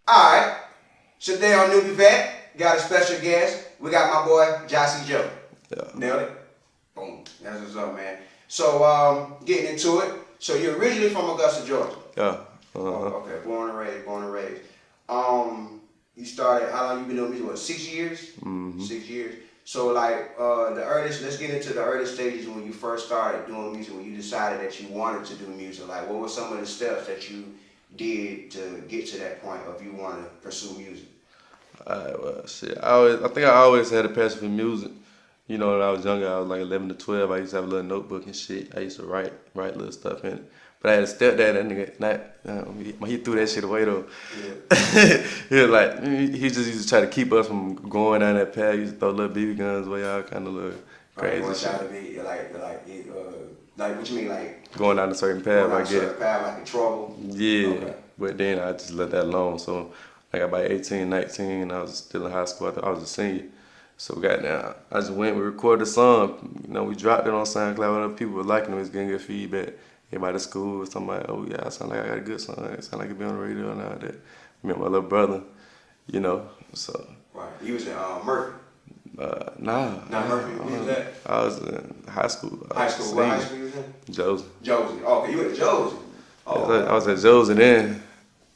Alright, so today on NewbieVeT, got a special guest. We got my boy, Jacee Joe. Yeah. Nailed it? Boom. That's what's up, man. So, getting into it. So, you're originally from Augusta, Georgia? Yeah. Oh, okay. Born and raised. You started, how long you been doing music? What, 6 years? Mm-hmm. 6 years. So, like, let's get into the early stages when you first started doing music, when you decided that you wanted to do music. Like, what were some of the steps that you did to get to that point of you want to pursue music? Well, shit. I think I always had a passion for music. You know, when I was younger, I was like 11 to 12. I used to have a little notebook and shit. I used to write little stuff in it. But I had a stepdad, that nigga, he threw that shit away though. Yeah. He was like, he just used to try to keep us from going down that path. He used to throw little BB guns away, all kind of little crazy shit. To be like what you mean, like going down a certain path, I guess. Certain path, like in trouble. Yeah, okay. But then I just let that alone. So I got about 18, 19, I was still in high school. I was a senior. So goddamn, I just went, we recorded a song. You know, we dropped it on SoundCloud. Other people were liking it, we was getting good feedback. Everybody at school was talking about, oh yeah, I sound like I got a good song. It sound like it be on the radio and all that. Me and my little brother, you know, so. Right, you was in Murphy? Nah. Not Murphy, where was that? I was in high school. High school, what high school you was in? Josey. Josey, okay, you went to Josey. Oh, I was at Josey then.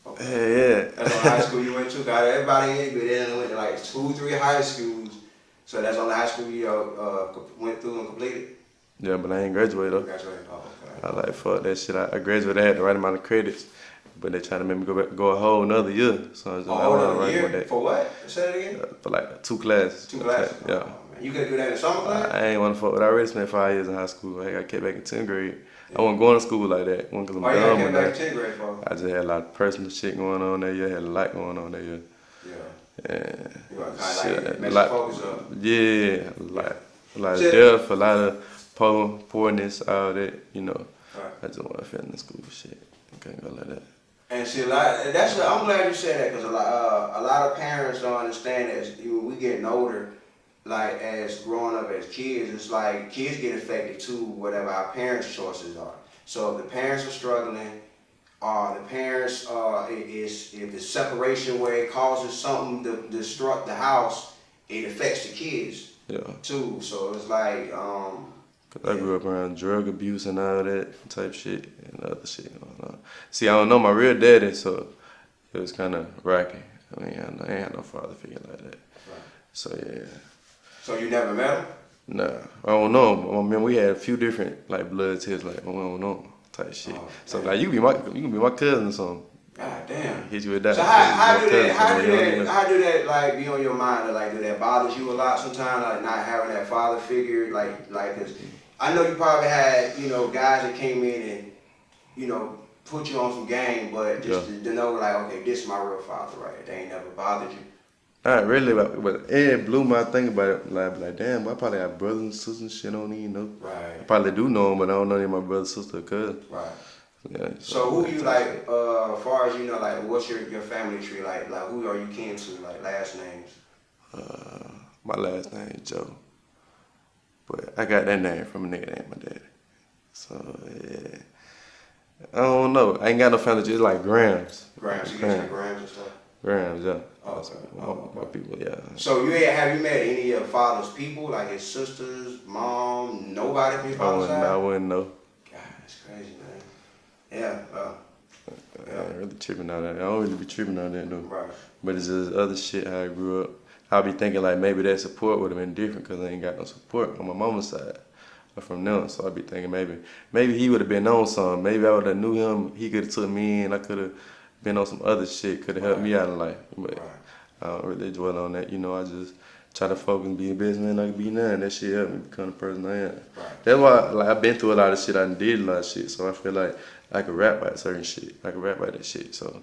Okay. Yeah. That's what high school you went to. Got everybody in, but then went to like 2, 3 high schools. So that's on the high school you went through and completed? Yeah, but I ain't graduated though. Graduated, oh, okay. I like, fuck that shit. I graduated, I had the right amount of credits, but they trying to make me go a whole another year. So I was just a whole another year? With that. For what? Say it again? For like 2 classes. 2 classes? Yeah. Oh, you could do that in summer class? I ain't want to fuck with it. I already spent 5 years in high school. I kept back in 10th grade. Yeah. I wasn't going to school like that. Because I'm dumb. Kept back in 10th grade for? I just had a lot of personal shit going on that year. I had a lot going on that year. Yeah. And you want to kind of like mess your focus up? Yeah, a lot of death, a lot of poorness, all that, you know. Right. I just want to fit in the school shit. I can't go like that. And see, I'm glad you said that because a lot of parents don't understand that when we getting older, like as growing up as kids, it's like kids get affected too, whatever our parents' choices are. So if the parents are struggling, the parents if the separation where it causes something to disrupt the house, it affects the kids too. So it's like I grew up around drug abuse and all that type shit and other shit going on. See, I don't know my real daddy, so it was kind of rocky. I mean, I ain't had no father figure like that. Right. So yeah. So you never met him? Nah, I don't know. I mean, we had a few different like blood tests, like I don't know type shit. Oh, so like you can be my cousin or something. God damn. Hit you with that. So how do that like be on your mind? Or, like, do that bothers you a lot sometimes? Like not having that father figure, like, cause I know you probably had, you know, guys that came in and, you know, put you on some game, but just to know like, okay, this is my real father, right? They ain't never bothered you. Not really, but it blew my thing about it. Like, damn, I probably have brothers and sisters and shit I don't even know. Right. I probably do know them, but I don't know any of my brothers, sisters, or cousins. Right. Yeah. So who you like, as far as you know, like, what's your family tree like? Like, who are you kin to, like, last names? My last name is Joe, but I got that name from a nigga named my daddy. So yeah, I don't know. I ain't got no family tree. It's like Grams. Grams. You get Grams and stuff. Grams, yeah. Okay. My people, yeah. So have you met any of your father's people, like his sisters, mom, nobody from your father's side? I wouldn't know. God, that's crazy, man. Yeah. I ain't really tripping on that. I don't really be tripping on that though. Right. But it's just other shit how I grew up. I'll be thinking like maybe that support would have been different because I ain't got no support on my mama's side or from them. So I'd be thinking maybe he would have been on something. Maybe I would have knew him. He could have took me in. I could have been on some other shit. Could have helped me out in life. But I don't really dwell on that. You know, I just try to focus and be a businessman I can be now. And that shit helped me become the person I am. Right. That's why like I've been through a lot of shit. I did a lot of shit. So I feel like I could rap about certain shit. I could rap about that shit. So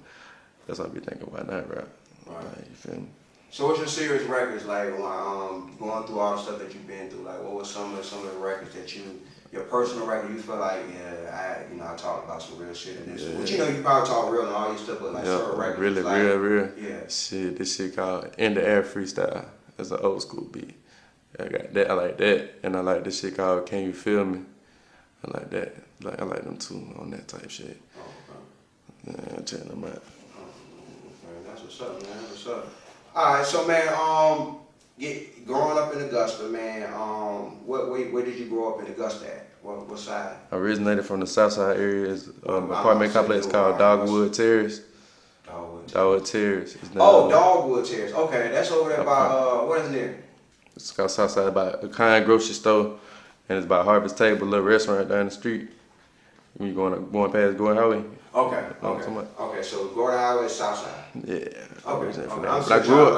that's what I be thinking, why not rap? Right. Like, you feel me? So what's your serious records like? Going through all the stuff that you've been through, like what was some of the records that your personal record, you feel like I talked about some real shit in this. Yeah. Which you probably talk real and all your stuff, but like certain records, really like, real. Yeah. Shit, this shit called In the Air Freestyle. It's an old school beat. I got that. I like that, and I like this shit called Can You Feel Me? I like that. I like them too on that type shit. Oh, okay. Yeah, check them out. Okay, that's what's up, man. What's up? All right, so man, growing up in Augusta, man, where did you grow up in Augusta at? What side? I originated from the south side area. It's apartment complex called Dogwood Terrace. Dogwood Terrace. Dogwood Terrace. Okay, that's over there by what is it there? It's called south side by a kind grocery store, and it's by Harvest Table, a little restaurant down the street. When you going past Gordon Highway. Okay, so Gordon Highway is south side. Yeah. Okay. But I grew up.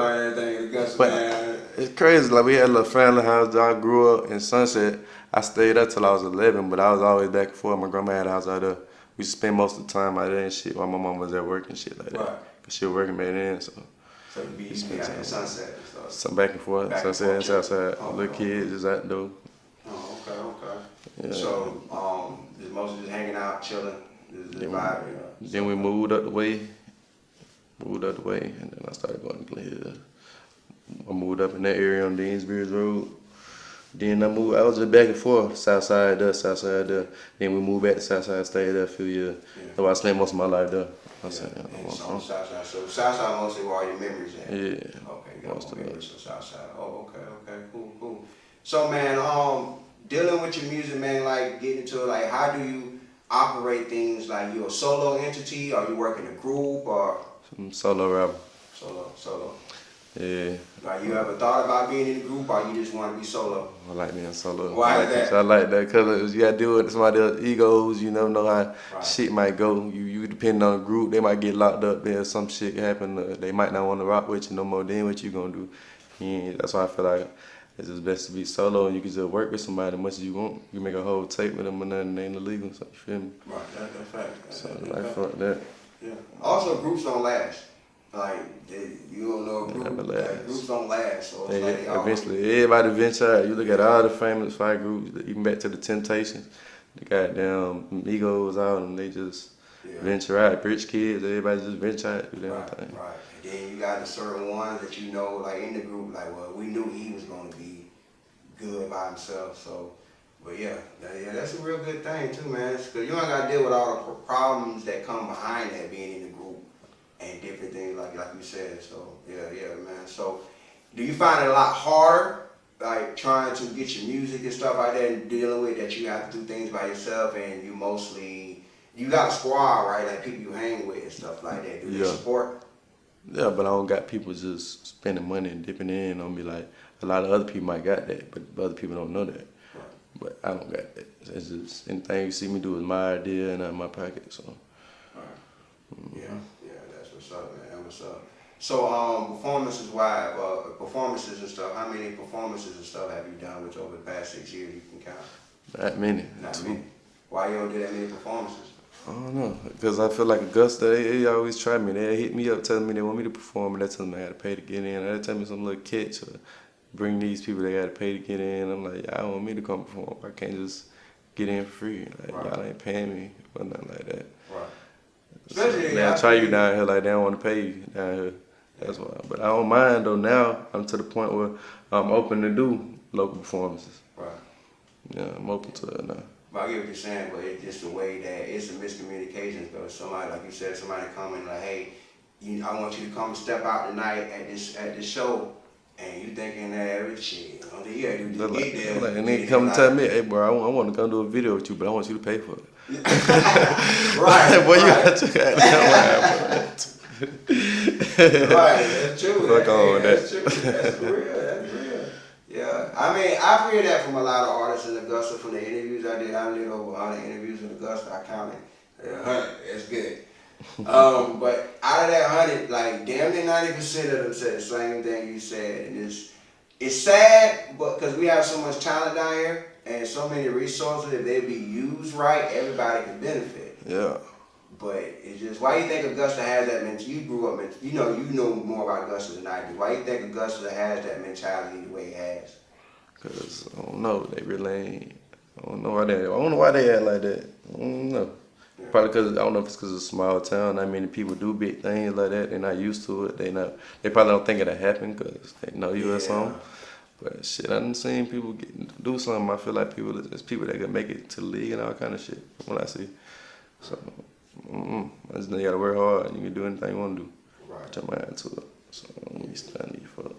It's crazy. Like we had a little family house. I grew up in Sunset. I stayed there till I was 11, but I was always back and forth. My grandma had a house out there. We spent most of the time out there and shit while my mom was at work and shit like that. Right. Cause she was working back then, so. So you be out in Sunset and stuff. Some back and forth, Sunset and Southside. Little kids is out there. Oh, okay. Yeah. So, just mostly just hanging out, chilling, just vibing. Then we moved up the way, and then I started going to Glen Hill. I moved up in that area on Deansbury's Road. Then I was just back and forth, south side there. Then we moved back to south side, stayed there a few years. So I spent most of my life there. So south side. So south side mostly where all your memories at? Yeah. Okay, you got more memories from south side. Oh, okay, cool. So man, dealing with your music, man, like getting into it, like how do you operate things? Like you a solo entity, or you work in a group, or? I'm solo rapper. Solo. Yeah. Like you ever thought about being in a group, or you just want to be solo? I like being solo. Why is that? I like that because you got to deal with somebody else's egos. You never know how shit might go. You depending on the group, they might get locked up there. Some shit happen. They might not want to rock with you no more. Then what you gonna do? That's why I feel like it's just best to be solo, and you can just work with somebody as much as you want. You make a whole tape with them, and nothing ain't illegal. So you feel me? Right, that's a fact. So like fuck that. Yeah. Also, groups don't last. Like you don't know a group. Like, groups don't last. So it's like eventually, everybody venture out. You look at all the famous fight groups, even back to the Temptations. The goddamn egos out, and they just venture out. Rich kids, everybody just venture out, do their thing. Right. And then you got the certain ones that you know, like in the group, like we knew he was gonna be good by himself. So, but that's a real good thing too, man. Cause you ain't gotta deal with all the problems that come behind that being in the group and different things like you said. So man. So, do you find it a lot harder, like trying to get your music and stuff like that, and dealing with that you have to do things by yourself, and you got a squad, right? Like people you hang with and stuff like that. Do they support? Yeah, but I don't got people just spending money and dipping in on me like a lot of other people might got that, but other people don't know that. Right. But I don't got that. It's just anything you see me do is my idea and not in my pocket. So. Right. Yeah, that's what's up, man. That's what's up. So, performances and stuff. How many performances and stuff have you done with over the past 6 years? You can count. Not many. Not many. Why you don't do that many performances? I don't know, because I feel like Augusta, they always try me. They hit me up telling me they want me to perform, and they tell me I got to pay to get in. They tell me some little catch or bring these people they got to pay to get in. I'm like, y'all want me to come perform. I can't just get in for free. Like, y'all ain't paying me or nothing like that. Right. Especially they try you down here like they don't want to pay you down here. That's why. But I don't mind though. Now I'm to the point where I'm open to do local performances. Right. Yeah, I'm open to it now. But I get what you're saying, but it's just the way that it's a miscommunication. Because somebody, like you said, somebody coming like, hey, I want you to come and step out tonight at this show, and you thinking that shit, you get there. Like, and then come tell me, hey, bro, I want to come do a video with you, but I want you to pay for it. Right. Boy, you got to Right, that's true. Fuck on that. That's true. That's real. Yeah, I mean, I've heard that from a lot of artists in Augusta from the interviews I did. I did over 100 interviews in Augusta. I counted 100. That's good. But out of that 100, like damn near 90% of them said the same thing you said, and it's sad, but because we have so much talent down here and so many resources, if they be used right, everybody can benefit. Yeah. But it's just, why you think Augusta has that mentality? You grew up, you know more about Augusta than I do. Why you think Augusta has that mentality the way it has? Cause I don't know, they really ain't. I don't know why they act like that. I don't know. Yeah. Probably because I don't know if it's because it's a small town. Not many people do big things like that. They're not used to it. They probably don't think it'll happen because they know you or something. But shit, I done seen people do something. I feel like there's people that can make it to the league and all kind of shit. When I see, so I just know you gotta work hard and you can do anything you want to do. Right. put your mind to it. So I'm be studying for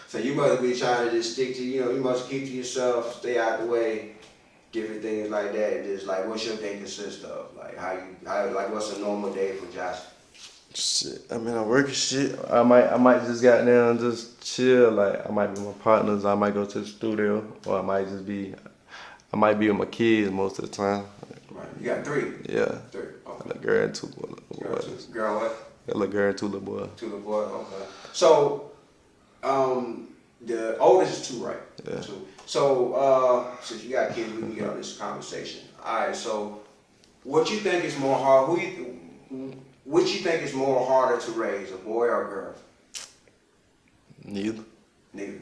So you must be trying to just stick to, you must keep to yourself, stay out the way, different things like that. And just like, what's your day consist of? Like like what's a normal day for Josh? shit. I mean, I'm working shit. I might just got down, just chill. Like I might be with my partners. I might go to the studio, or I might be with my kids most of the time. Right. You got 3? Yeah. 3. Okay. A girl and 2 boys. Girl what? A little girl and 2 little boys. 2 little boys. Okay. So, the oldest is 2, right? Yeah. 2. So, since you got kids, we can get on this conversation. All right. So, what you think is more hard? Which you think is more harder to raise, a boy or a girl? Neither. Neither.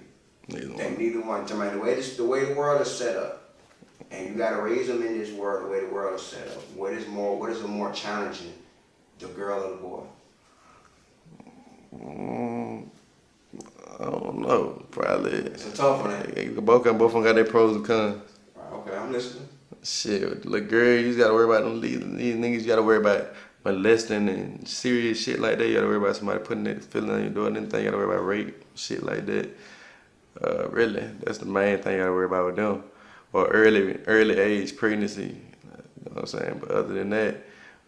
One. Neither one. I mean, the way the world is set up, and you got to raise them in this world the way the world is set up. What is more challenging, the girl or the boy? I don't know. Probably. It's a tough one. Both of them got their pros and cons. Right, okay, I'm listening. Shit, little girl, you just gotta worry about them. These niggas, you gotta worry about molesting and serious shit like that. You gotta worry about somebody putting it, feeling on your door and anything. You gotta worry about rape, shit like that. Really, that's the main thing you gotta worry about with them. Or early age pregnancy. You know what I'm saying? But other than that,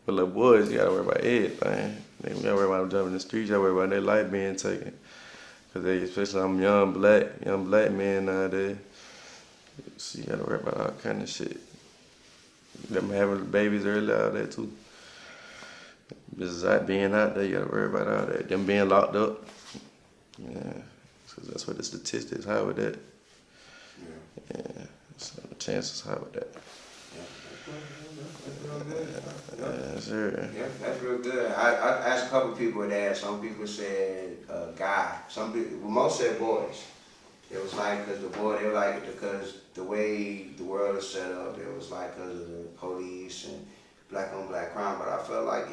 with little boys, you gotta worry about everything. You gotta worry about them jumping in the streets. You gotta worry about their life being taken. Cause especially I'm young black man nowadays. So you gotta worry about all kind of shit. Them having babies early, all that too. Besides being out there, you gotta worry about all that. Them being locked up. Yeah. Cause that's what the statistics high with that. Yeah. So the chances high with that. Yeah, sure. Yeah, that's real good. I asked a couple people that. Some people said guy. Some people, most said boys. It was like because the way the world is set up, it was like because of the police and black on black crime. But I feel like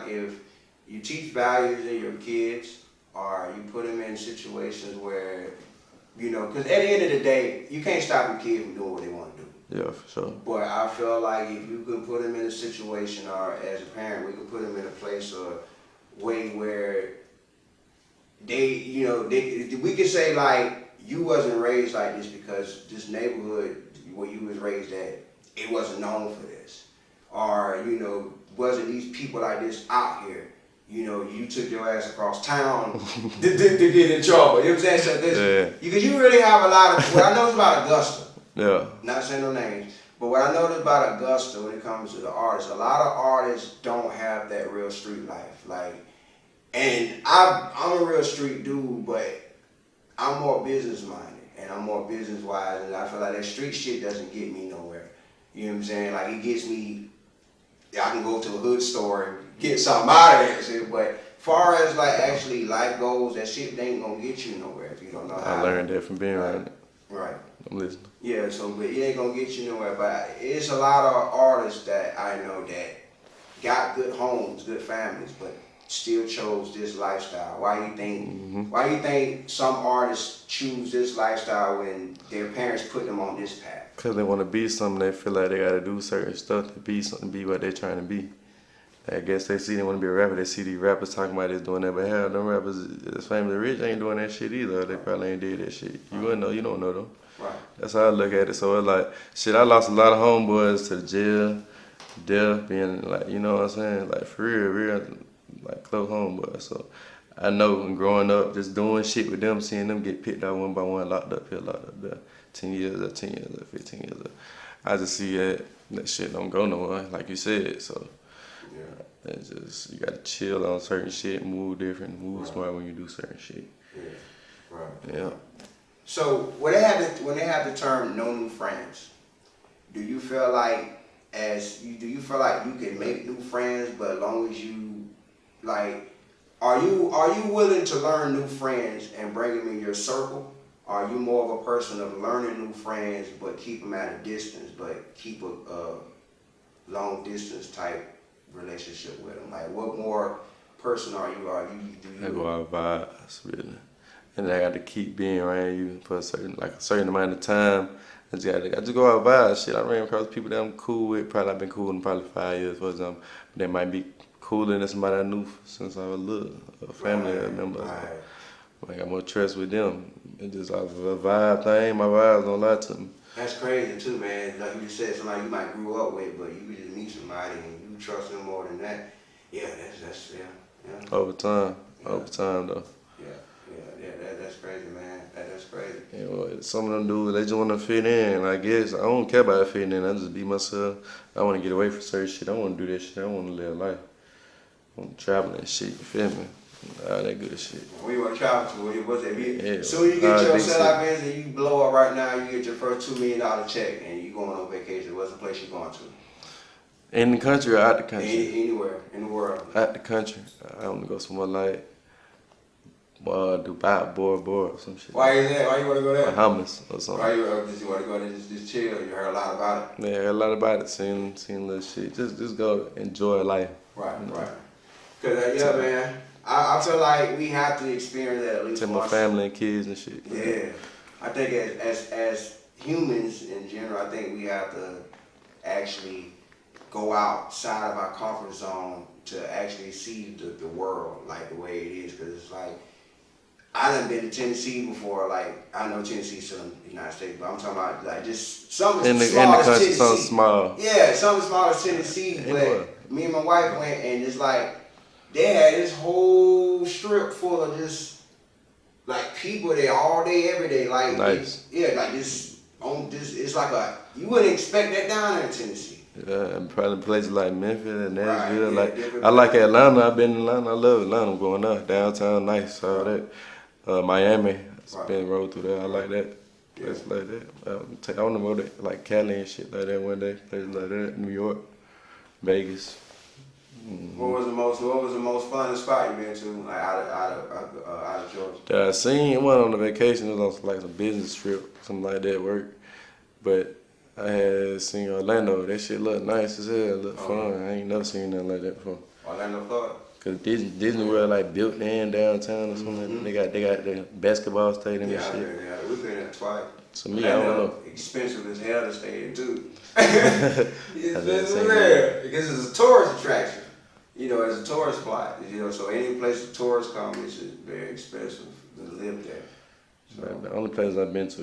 if you teach values in your kids, or you put them in situations where, because at the end of the day, you can't stop your kid from doing what they want to do. Yeah, for sure. But I feel like if you can put them in a situation, or as a parent, we can put them in a place or way where we could say like, you wasn't raised like this because this neighborhood where you was raised at, it wasn't known for this. Or, wasn't these people like this out here. You took your ass across town to get in trouble. You know what I'm saying? So because you really have a lot of, what I know is about Augusta. Yeah. Not saying no names, but what I noticed about Augusta when it comes to the artists, a lot of artists don't have that real street life. And I'm a real street dude, but I'm more business minded and I'm more business wise, and I feel like that street shit doesn't get me nowhere. You know what I'm saying? Like it gets me, I can go to a hood store and get something out of that shit, but far as like actually life goals, that shit ain't gonna get you nowhere if you don't know how. I learned that from being around it. Right. I'm listening. Yeah, so but it ain't gonna get you nowhere. But it's a lot of artists that I know that got good homes, good families, but still chose this lifestyle. Why you think some artists choose this lifestyle when their parents put them on this path? Cause they want to be something. They feel like they gotta do certain stuff to be something, be what they're trying to be. I guess they want to be a rapper. They see these rappers talking about this, doing that, but hell, them rappers that's family rich ain't doing that shit either. They probably ain't did that shit. You wouldn't know. You don't know them. Right. That's how I look at it. So it's like, shit, I lost a lot of homeboys to the jail, death, being like, you know what I'm saying? Like, for real, like, close homeboys. So I know when growing up, just doing shit with them, seeing them get picked out one by one, locked up here, locked up there, 10 years or 10 years or 15 years or, I just see that shit don't go nowhere, like you said. So yeah, it's just, you gotta chill on certain shit, move different, move smart when you do certain shit. Yeah, right. Yeah. So when they have the term no new friends, do you feel like you can make new friends, but as long as you like, are you willing to learn new friends and bring them in your circle? Are you more of a person of learning new friends but keep them at a distance, but keep a long distance type relationship with them? Like, what more person are you? I go out vibes, really. And I got to keep being around you for a certain amount of time. I just go out vibes. Shit, I ran across people that I'm cool with. Probably I've been cool in probably 5 years, for example. But they might be cooler than somebody I knew since I was little, a family member. Right. I got more trust with them. It's just a vibe thing. My vibes don't lie to me. That's crazy too, man. Like you said, somebody you might grew up with, but you could just meet somebody and you trust them more than that. Yeah, that's yeah. Over time though. That's crazy, man. That's crazy. You know, some of them dudes, they just want to fit in. I guess I don't care about fitting in. I just be myself. I want to get away from certain shit. I want to do that shit. I want to live life. I want to travel and shit. You feel me? All that good shit. Where you want to travel to? What's that? Yeah. Soon you get your setup in and you blow up right now, you get your first $2 million check and you going on vacation. What's the place you going to? In the country or out the country? Anywhere in the world. Out the country. I want to go somewhere like Dubai, Bora Bora, or some shit. Why is that? Why you want to go there? Bahamas or something. Why just you want to go there just chill? You heard a lot about it. Yeah, I heard a lot about it. Seen little shit. Just go enjoy life. Right, you know? right. Cause yeah, man. I feel like we have to experience that at least to my family and kids and shit. Yeah. I think as humans in general, I think we have to actually go outside of our comfort zone to actually see the world like the way it is. Cause it's like, I done been to Tennessee before. Like, I know Tennessee's still in the United States, but I'm talking about like just something small as country, Tennessee. something small. Yeah, something small as Tennessee. But me and my wife went, and it's like they had this whole strip full of just like people there all day, every day. Like, nice. Like this on this. It's like you wouldn't expect that down there in Tennessee. Yeah, and probably places like Memphis and Nashville. Right, yeah, I like Atlanta. I've been in Atlanta. I love Atlanta. I'm going up downtown, nice, all that. Miami, been rolled through there. I like that. Places like that. I want to go to like Cali and shit like that one day. Places like that. New York, Vegas. Mm-hmm. What was the most fun spot you been to, like out of Georgia? That I seen, it wasn't on a vacation. It was on like a business trip, something like that, work. But I had seen Orlando. That shit looked nice as hell. Looked fun. I ain't never seen nothing like that before. Orlando, Florida. Cause Disney World like built in downtown or something. Mm-hmm. They got the basketball stadium and shit. Yeah, we've been there twice. So me, I don't know. Expensive as hell to stay in too. It's expensive there because it's a tourist attraction. You know, it's a tourist spot. You know, so any place the tourists come, it's just very expensive to live there. So the only places I've been to,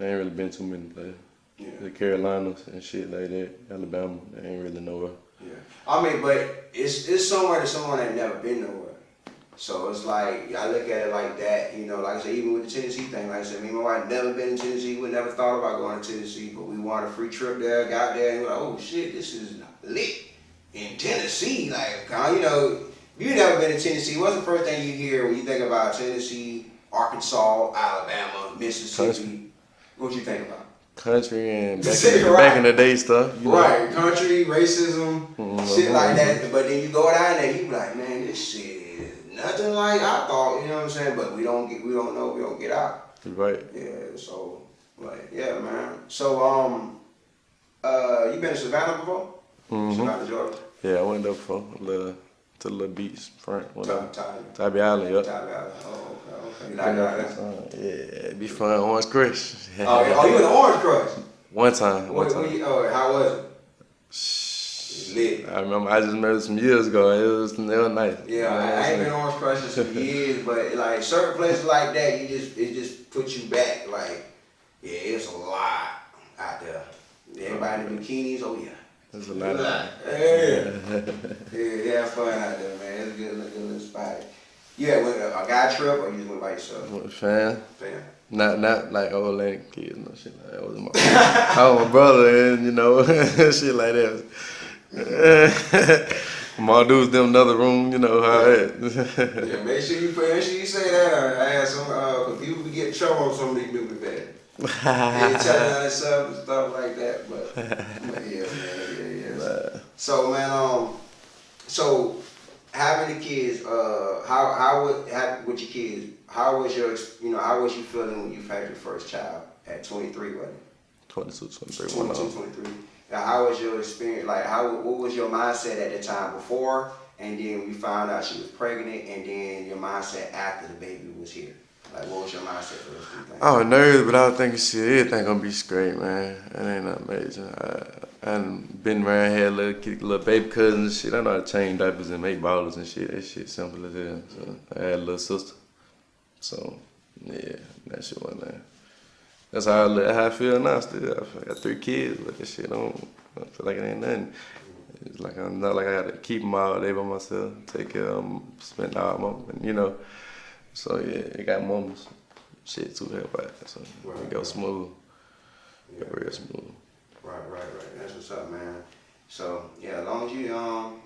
I ain't really been to many places. Yeah. The Carolinas and shit like that, Alabama, I ain't really nowhere. Yeah, I mean, but it's somewhere to someone that never been nowhere. So it's like, I look at it like that, you know, like I said, even with the Tennessee thing, like I said, me and my wife never been in Tennessee, we never thought about going to Tennessee, but we wanted a free trip there, got there, and we're like, oh shit, this is lit in Tennessee. Like, you know, if you never been to Tennessee, what's the first thing you hear when you think about Tennessee, Arkansas, Alabama, Mississippi? What you think about? Country and back in the day stuff. You know? Right, country, racism, shit like that. But then you go down there, you be like, man, this shit is nothing like I thought. You know what I'm saying? But we don't know, we don't get out. Right. Yeah. So, like, yeah, man. So, you been to Savannah before? Mm-hmm. Savannah, Georgia. Yeah, I went there before. To the little beach front. Tybee Island, yep. Tybee Island. Oh, okay. You like that? Yeah, it'd be fun. Orange Crush. Oh, you in the Orange Crush? One time. How was it? Lit. I remember I just met it some years ago. It was nice. Yeah, I ain't been Orange Crush in some years, but like certain places like that, it just puts you back. Like, yeah, it's a lot out there. Everybody in bikinis, oh yeah. There's a lot of yeah, have fun out there, man. It's a good little spot. You had a guy trip or you just went by yourself? With a fan. Fan. Not like old lady kids and no shit like that. I was my brother and you know shit like that. My dudes them another room, you know how it. Yeah, make sure you say that. I had some cause people be getting trouble on some of these NewbieVeT. They telling us stuff and stuff like that, but yeah, man, yeah. So man, so having the kids, with your kids, how was you feeling when you had your first child at 23, wasn't it? 22, 23. 22, 23. Now, how was your experience? Like, what was your mindset at the time before, and then we found out she was pregnant, and then your mindset after the baby was here? Like, what was your mindset for those two things? I was nervous, but I was thinking, shit, everything gonna be straight, man. It ain't nothing major. and been around here, little baby cousins and shit. I know how to change diapers and make bottles and shit. That shit simple as hell. So I had a little sister. So yeah, that shit wasn't there. That's how I feel now. Still, I got 3 kids, but that shit I feel like it ain't nothing. It's like I'm not like I gotta keep them all day by myself, take care of them, spend all my, you know. So yeah, it got moments. Shit too help out. So it go smooth. Yeah. Go real smooth. Right. That's what's up, man. So yeah, as long as you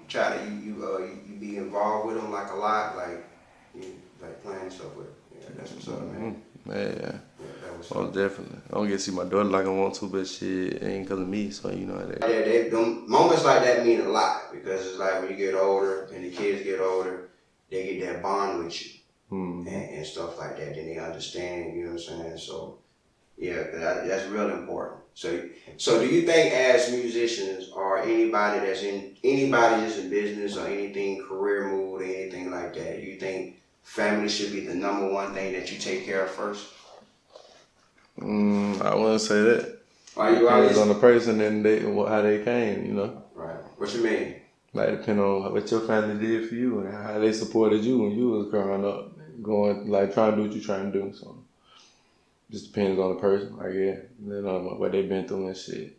try to you be involved with them like a lot, like you like playing stuff with. Yeah, that's what's up, man. Yeah. That was Oh, definitely. I don't get to see my daughter like I want to, but shit ain't because of me, so you know how that. Yeah, them moments like that mean a lot because it's like when you get older and the kids get older, they get that bond with you and stuff like that. Then they understand, you know what I'm saying? So yeah, that's real important. So do you think as musicians or anybody that's in business or anything, career move or anything like that, do you think family should be the number one thing that you take care of first? I wouldn't say that. Why you Depends on the person and how they came, you know. Right. What you mean? Like depend on what your family did for you and how they supported you when you was growing up, going like trying to do what you trying to do. So just depends on the person, I guess. You know what they been through and shit.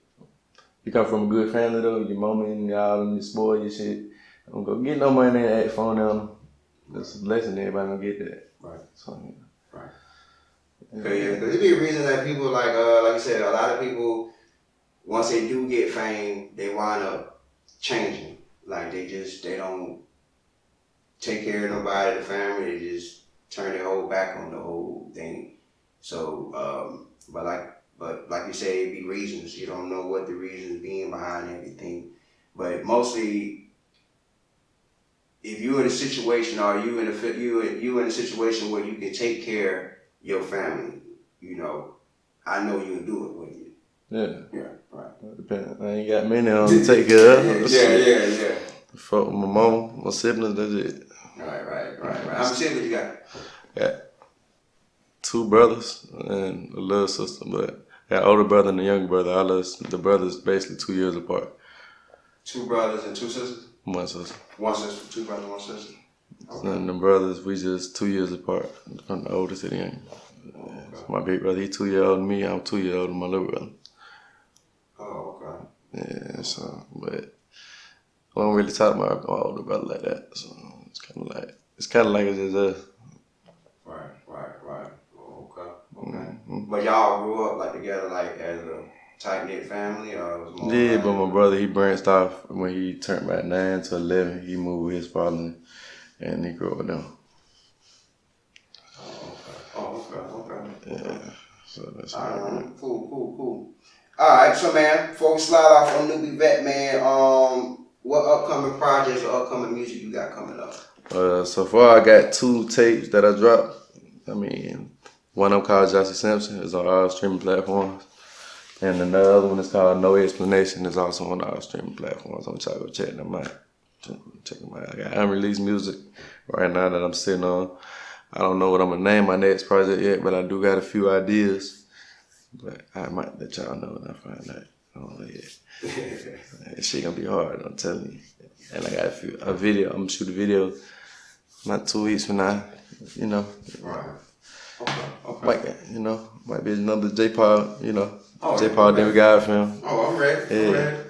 You come from a good family though, your mama and y'all and you spoil your shit. Don't go get no money and act phone on them. That's a blessing. Everybody don't get that. Right. So, you know. Right. Because it be a reason that people like you said, a lot of people once they do get fame, they wind up changing. Like they don't take care of nobody, the family. They just turn their whole back on the whole thing. So, but like you say, it be reasons. You don't know what the reasons being behind everything. But mostly, if you're in a situation or you in a situation where you can take care of your family, you know, I know you'll do it, wouldn't you? Yeah, right. Depends. I ain't got many on to take care of. Yeah. Fuck with my mama, my siblings, that's it. Right. How many siblings you got? Got 2 brothers and a little sister, but I got an older brother and a younger brother. The brothers basically 2 years apart. 2 brothers and 2 sisters? 1 sister. 1 sister, 2 brothers, 1 sister. Okay. And the brothers, we just 2 years apart from the oldest to the youngest. Okay. So my big brother, he's 2 years older than me. I'm 2 years older than my little brother. Oh, okay. Yeah, so, but I don't really talk about my older brother like that. So it's kind of like it's just us. Right. Oh, okay. But y'all grew up like together, like as a tight knit family, or it was more? Yeah, but my brother, he branched off when he turned about 9 to 11. He moved with his father, and he grew up with them. Oh, okay. Yeah, so that's All how right, cool. All right, so man, before we slide off on NewbieVeT, man, what upcoming projects or upcoming music you got coming up? So far, I got 2 tapes that I dropped. I mean, one of them called Jacee Simpson. It's on all streaming platforms. And another one is called No Explanation. It's also on all streaming platforms. I'm trying to go check them out. I got unreleased music right now that I'm sitting on. I don't know what I'm going to name my next project yet, but I do got a few ideas. But I might let y'all know when I find out. I don't know yet. Shit gonna be hard, I'm telling you. And I got a video. I'm gonna shoot a video not 2 weeks from now, you know. Right. Okay. Might be another J.Paul, Oh, J.Paul Demigod film. Oh, I'm ready. Yeah.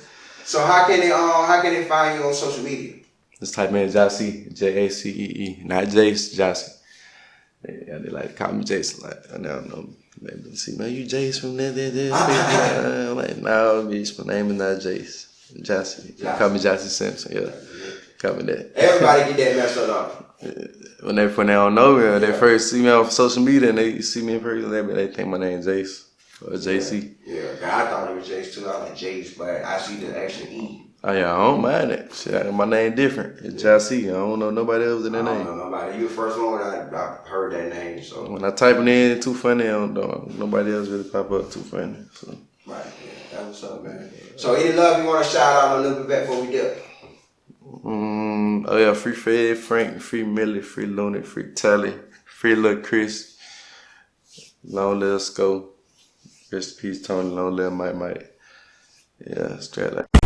So how can they find you on social media? Just type in Jacee, Jacee, not Jace, Jacee. Yeah, they like to call me Jace a lot. And I don't know. They see, man, you Jace from there. I'm like, no, bitch, my name is not Jace. Jacee. Call me Jacee Simpson, yeah. Call me that. Everybody get that messed up. When they don't know me, when they first see me on social media and they see me in person, they think my name is Jace or Jacee. Yeah, I thought it was Jace too. I was like Jace, but I see the extra E. Oh yeah, I don't mind it. Shit, my name different. It's Jacee. I don't know nobody else in that name. I don't know nobody. You the first one I heard that name. So when I type it in too funny, I don't know. Nobody else really pop up too funny. So. Right, yeah, that's what's up, man. So any love you want to shout out on NewbieVeT before we do? Oh yeah, free Fred, Frank, free Millie, free Looney, free Tally, free Lil Chris, long live Sco, rest in peace Tony, long live Mike. Yeah, straight like.